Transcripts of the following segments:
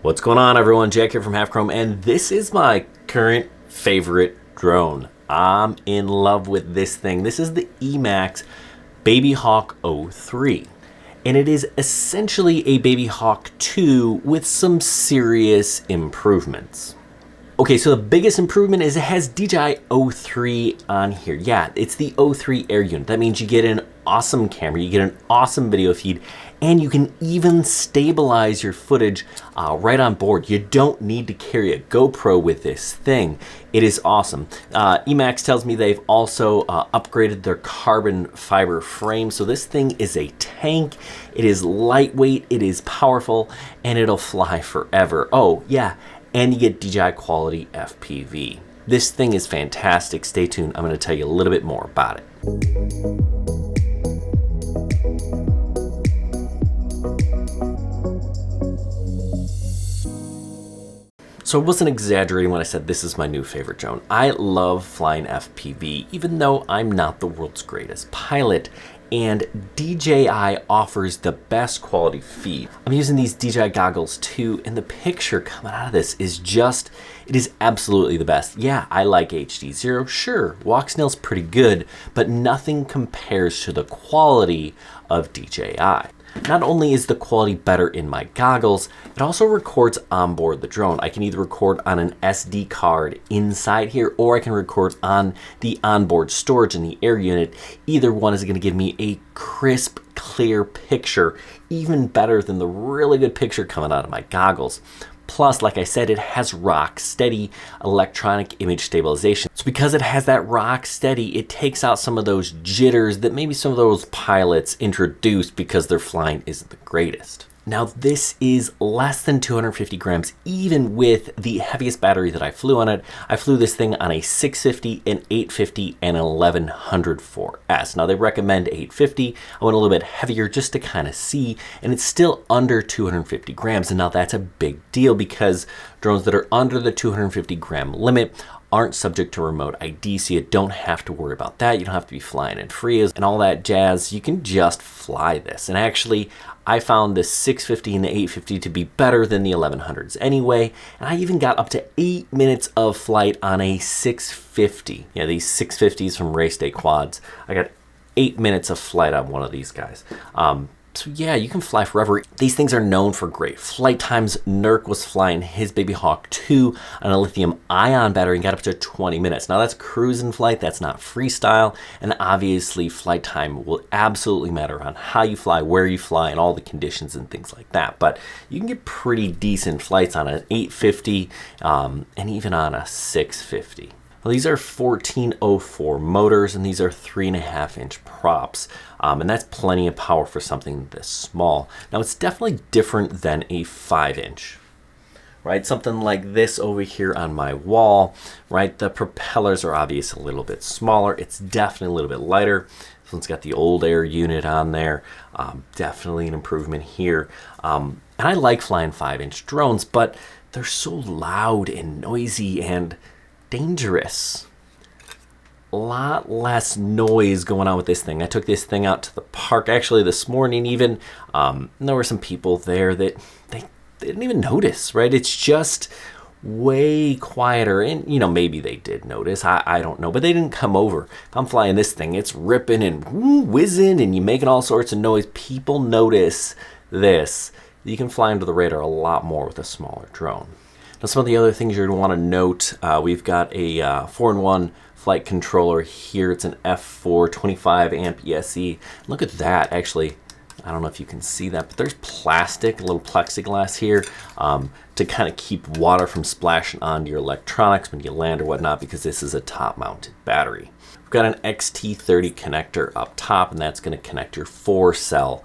What's going on, everyone? Jack here from Half Chrome, and this is my current favorite drone. I'm in love with this thing. This is the Emax Babyhawk O3, and it is essentially a Babyhawk 2 with some serious improvements. Okay, so the biggest improvement is it has DJI O3 on here. Yeah, it's the O3 air unit. That means you get an awesome camera, you get an awesome video feed, and you can even stabilize your footage right on board. You don't need to carry a GoPro with this thing. It is awesome. Emax tells me they've also upgraded their carbon fiber frame. So this thing is a tank. It is lightweight, it is powerful, and it'll fly forever. Oh yeah, and you get DJI quality FPV. This thing is fantastic. Stay tuned. I'm going to tell you a little bit more about it. So I wasn't exaggerating when I said this is my new favorite drone. I love flying FPV, even though I'm not the world's greatest pilot, and DJI offers the best quality feed. I'm using these DJI goggles too, and the picture coming out of this is just, it is absolutely the best. Yeah, I like HD0, sure, walk snail's pretty good, but nothing compares to the quality of DJI. Not only is the quality better in my goggles, it also records onboard the drone. I can either record on an SD card inside here, or I can record on the onboard storage in the air unit. Either one is going to give me a crisp, clear picture, even better than the really good picture coming out of my goggles. Plus, like I said, it has rock steady electronic image stabilization. So because it has that rock steady, it takes out some of those jitters that maybe some of those pilots introduce because their flying isn't the greatest. Now this is less than 250 grams, even with the heaviest battery that I flew on it. I flew this thing on a 650, an 850, and an 1100 4S. Now they recommend 850. I went a little bit heavier just to kind of see, and it's still under 250 grams. And now that's a big deal because drones that are under the 250 gram limit aren't subject to remote ID, so you don't have to worry about that. You don't have to be flying in FRIAs and all that jazz. You can just fly this. And actually, I found the 650 and the 850 to be better than the 1100s anyway. And I even got up to 8 minutes of flight on a 650. Yeah, these 650s from Race Day Quads. I got 8 minutes of flight on one of these guys. So yeah, you can fly forever. These things are known for great flight times. Nurk was flying his Babyhawk 2 on a lithium-ion battery and got up to 20 minutes. Now that's cruising flight, that's not freestyle, and obviously flight time will absolutely matter on how you fly, where you fly, and all the conditions and things like that. But you can get pretty decent flights on an 850 and even on a 650. Well, these are 1404 motors, and these are 3.5-inch props, and that's plenty of power for something this small. Now, it's definitely different than a 5-inch, right? Something like this over here on my wall, right? The propellers are obviously a little bit smaller. It's definitely a little bit lighter. This one's got the old air unit on there. Definitely an improvement here. And I like flying 5-inch drones, but they're so loud and noisy and dangerous. A lot less noise going on with this thing. I took this thing out to the park actually this morning even. And there were some people there that they didn't even notice, right? It's just way quieter, and you know, maybe they did notice, I don't know, but they didn't come over. If I'm flying this thing, it's ripping and whizzing and you're making all sorts of noise. People notice this. You can fly under the radar a lot more with a smaller drone. Now, some of the other things you're going to want to note, we've got a 4-in-1 flight controller here. It's an F4 25 amp ESC. Look at that. Actually, I don't know if you can see that, but there's plastic, a little plexiglass here to kind of keep water from splashing onto your electronics when you land or whatnot, because this is a top-mounted battery. We've got an XT30 connector up top, and that's going to connect your 4-cell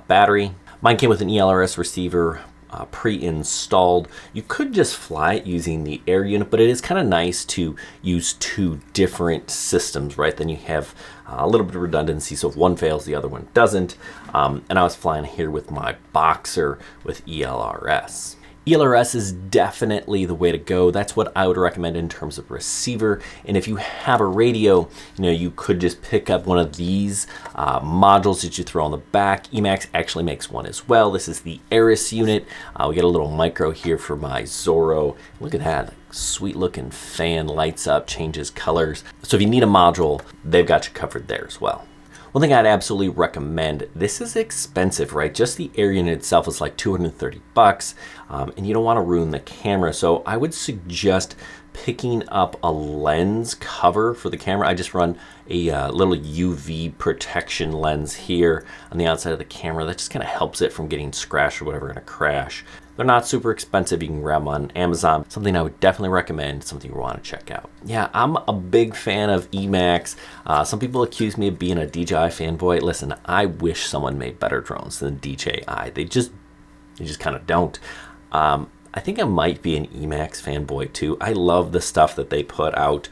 battery. Mine came with an ELRS receiver pre-installed. You could just fly it using the air unit, but it is kind of nice to use two different systems, right? Then you have a little bit of redundancy, so if one fails, the other one doesn't. And I was flying here with my Boxer with ELRS. ELRS is definitely the way to go. That's what I would recommend in terms of receiver. And if you have a radio, you could just pick up one of these modules that you throw on the back. Emax actually makes one as well. This is the Eris unit. We get a little micro here for my Zorro. Look at that. Sweet looking fan, lights up, changes colors. So if you need a module, they've got you covered there as well. One thing I'd absolutely recommend, this is expensive, right? Just the air unit itself is like 230 bucks, and you don't want to ruin the camera. So I would suggest picking up a lens cover for the camera. I just run a little UV protection lens here on the outside of the camera. That just kind of helps it from getting scratched or whatever in a crash. They're not super expensive. You can grab them on Amazon. Something I would definitely recommend, something you want to check out. Yeah, I'm a big fan of Emax. Some people accuse me of being a DJI fanboy. Listen, I wish someone made better drones than DJI. They just kind of don't. I think I might be an Emax fanboy too. I love the stuff that they put out.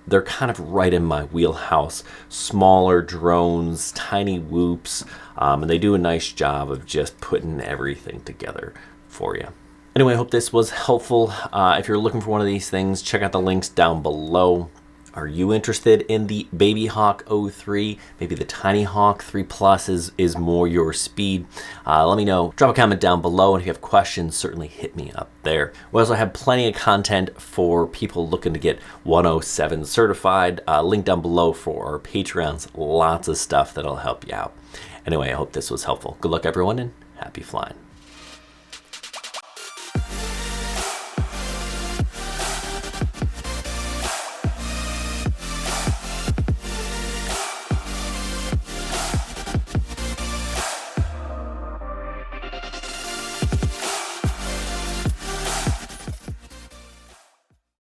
They're kind of right in my wheelhouse. Smaller drones, tiny whoops, and they do a nice job of just putting everything together for you. Anyway, I hope this was helpful. If you're looking for one of these things, check out the links down below. Are you interested in the Babyhawk O3? Maybe the Tiny Hawk 3 Plus is more your speed. Let me know. Drop a comment down below, and if you have questions, certainly hit me up there. We also have plenty of content for people looking to get 107 certified. Link down below for our Patreons. Lots of stuff that'll help you out. Anyway, I hope this was helpful. Good luck, everyone, and happy flying.